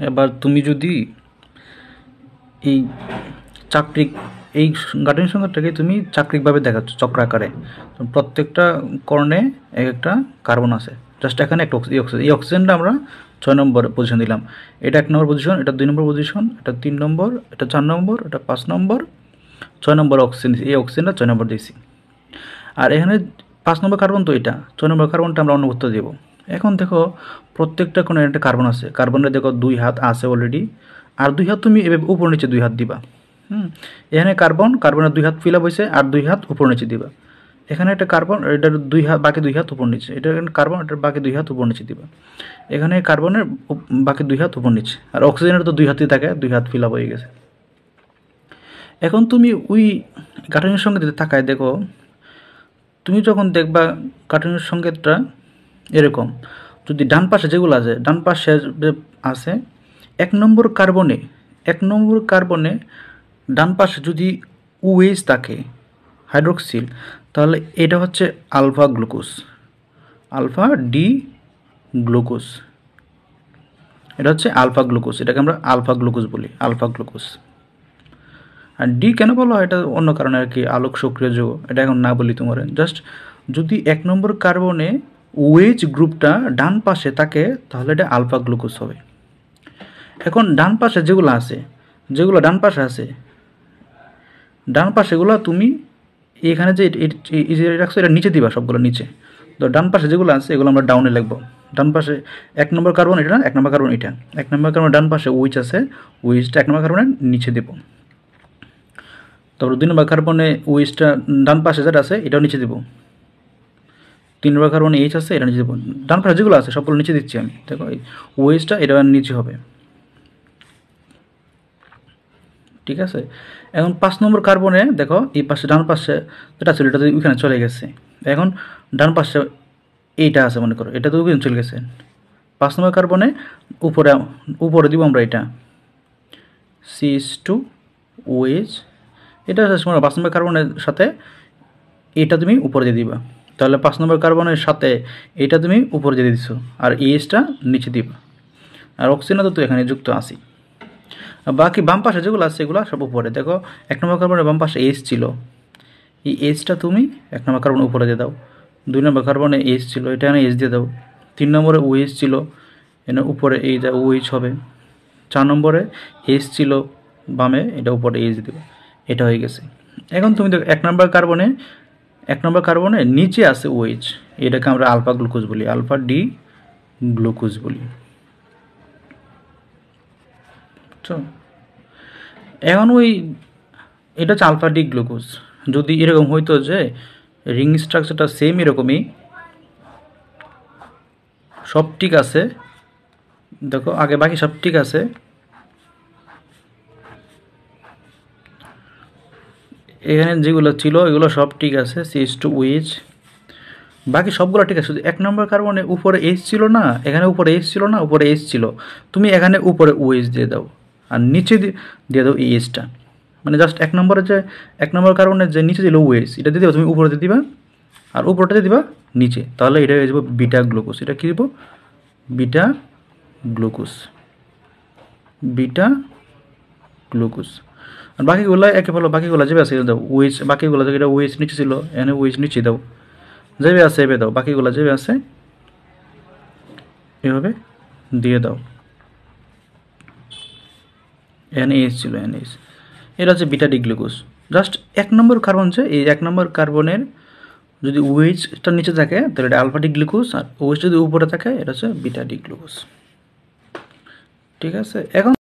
এবার তুমি যদি এই চাকরিক এই গাঠনিক সংখ্যাটাকে তুমি চাকরিকভাবে দেখাচ্ছ চক্রাকারে, প্রত্যেকটা কর্ণে এক একটা কার্বন আছে। জাস্ট এখানে একটা এই অক্সিজেনটা আমরা 6 নম্বর পজিশন দিলাম। এটা 1 নম্বর পজিশন, এটা 2 নম্বর পজিশন, এটা 3 নম্বর, এটা 4 নম্বর, এটা 5 নম্বর, 6 নম্বর অক্সিজেন। এই অক্সিজেনটা 6 নম্বর দিয়েছি। আর এখানে 5 নম্বর কার্বন তো এটা, 6 নম্বর কার্বনটা আমরা অন্য উত্তর দেবো। এখন দেখো প্রত্যেকটা কোনো একটা কার্বন আছে, কার্বনের দেখো 2 হাত আছে অলরেডি, আর 2 হাত তুমি এভাবে উপর নিচে 2 হাত দিবা। এখানে কার্বনের 2 হাত ফিল আপ হয়েছে, আর 2 হাত উপর নিচে দিবা। এখানে একটা কার্বন, এটার 2 হাত, বাকি 2 হাত উপর নিচে, এটা কার্বন, এটার বাকি 2 হাত উপর নিচে দিবা। এখানে কার্বনের বাকি 2 হাত উপর নিচে, আর অক্সিজেনের তো 2 হাতই থাকে, 2 হাত ফিল আপ হয়ে গেছে। এখন তুমি ওই গাঠনিক সংকেত তাকায় দেখো, তুমি যখন দেখবা গাঠনিক সংকেতটা এরকম, যদি ডান পাশে যেগুলো আছে, ডান পাশে আছে 1 নম্বর কার্বনে ডান পাশে যদি OH থাকে হাইড্রোক্সিল, তাহলে এটা হচ্ছে alpha glucose, alpha D glucose. এটা হচ্ছে আলফা গ্লুকোজ, এটাকে আমরা আলফা গ্লুকোজ বলি, আলফা গ্লুকোজ। আর ডি কেন বলা হয় এটা অন্য কারণে আর কি, আলোক সক্রিয় যৌগ, এটা এখন না বলি তোমার। জাস্ট যদি 1 নম্বর কার্বনে OH গ্রুপটা ডান পাশে থাকে, তাহলে এটা আলফা গ্লুকোজ হবে। এখন ডান পাশে যেগুলো আছে, যেগুলো ডান পাশে আছে, ডান পাশেগুলো তুমি এখানে যে রাখছো এটা নিচে দিবা, সবগুলো নিচে। তো ডান পাশে যেগুলো আছে এগুলো আমরা ডাউনে লিখবো। ডান পাশে 1 নম্বর কার্বন এটা, 1 নম্বর কার্বন এটা, 1 নম্বর কার্বন ডান পাশে OH আছে, OHটা 1 নম্বর কার্বনের নিচে দেব। তারপর 2 নম্বর কার্বনে OHটা ডান পাশে যেটা আছে এটাও নিচে দেব। 3 নম্বর কার্বনে H আছে, এটা নিচে দেবো। ডান পাশে যেগুলো আছে সবগুলো নিচে দিচ্ছি আমি। দেখো OHটা এটা নিচে হবে, ঠিক আছে। এখন 5 নম্বর কার্বনে দেখো এই পাশে ডান পাশে যেটা ছিল এটা তো ওইখানে চলে গেছে। এখন ডান পাশে এইটা আছে মনে করো, এটা তো ওইখানে চলে গেছে। 5 নম্বর কার্বনে উপরে দিব আমরা এটা CH2OH, এটা 5 নম্বর কার্বনের সাথে এটা তুমি উপরে দিয়ে দিবা। তাহলে 5 নম্বর কার্বনের সাথে এটা তুমি উপরে দিয়ে দিছো, আর এইচটা নিচে দিবা। আর অক্সিজেন তো এখানে যুক্ত আছি। বাকি বাম পাশে যেগুলো আছে সেগুলো সব উপরে। দেখো 1 নম্বর কার্বনের বাম পাশে H ছিল, এই Hটা তুমি 1 নম্বর কার্বনের উপরে দিয়ে দাও। 2 নম্বর কার্বনে H ছিল, এটা এখানে H দিয়ে দাও। 3 নম্বরে OH ছিল, এখানে উপরে এইটা OH হবে। 4 নম্বরে H ছিল বামে, এটা উপরে H দেবে। এটা হয়ে গেছে। এখন তুমি দেখো 1 নম্বর কার্বনে নিচে আছে OH, এটাকে আমরা আলফা গ্লুকোজ বলি, আলফা ডি গ্লুকোজ বলি। এখন এটা হচ্ছে আলফা ডি গ্লুকোজ। যদি এরকম হইতো যে রিং স্ট্রাকচারটা সেম এরকমই, সব ঠিক আছে, দেখো আগে বাকি সব ঠিক আছে, এখানে যেগুলো ছিল এগুলো সব ঠিক আছে, CH2OH বাকি সবগুলো ঠিক আছে। শুধু 1 নম্বর কার্বনে উপরে H ছিল না, এখানে উপরে H ছিল না, উপরে H ছিল, তুমি এখানে উপরে OH দিয়ে দাও, আর নিচে দিয়ে দাও এই Hটা। মানে জাস্ট 1 নম্বর কার্বনের যে নিচে দিল OH, এটা দিয়ে দিবা তুমি, উপরে দিয়ে দিবা, আর উপরটা দিয়ে দিবা নিচে, তাহলে এটা হয়ে যাবে বিটা গ্লুকোজ। এটা কী দিব? Beta glucose, beta glucose. আর বাকিগুলো একে ভালো, বাকিগুলো যাবে আছে দাও OH, বাকিগুলো এটা OH নিচে ছিল, এখানে OH নিচে দাও, যাবে আছে এভাবে দাও, বাকিগুলো যাবে আছে এভাবে দিয়ে দাও। এখানে H ছিল, এখানে H, এটা হচ্ছে বিটা ডি গ্লুকোজ। জাস্ট 1 নম্বর কার্বন, যে এই 1 নম্বর কার্বনের যদি OH-টা নিচে থাকে তাহলে এটা আলফা ডি গ্লুকোজ, আর OH যদি উপরে থাকে এটা হচ্ছে বিটা ডি গ্লুকোজ, ঠিক আছে। এখন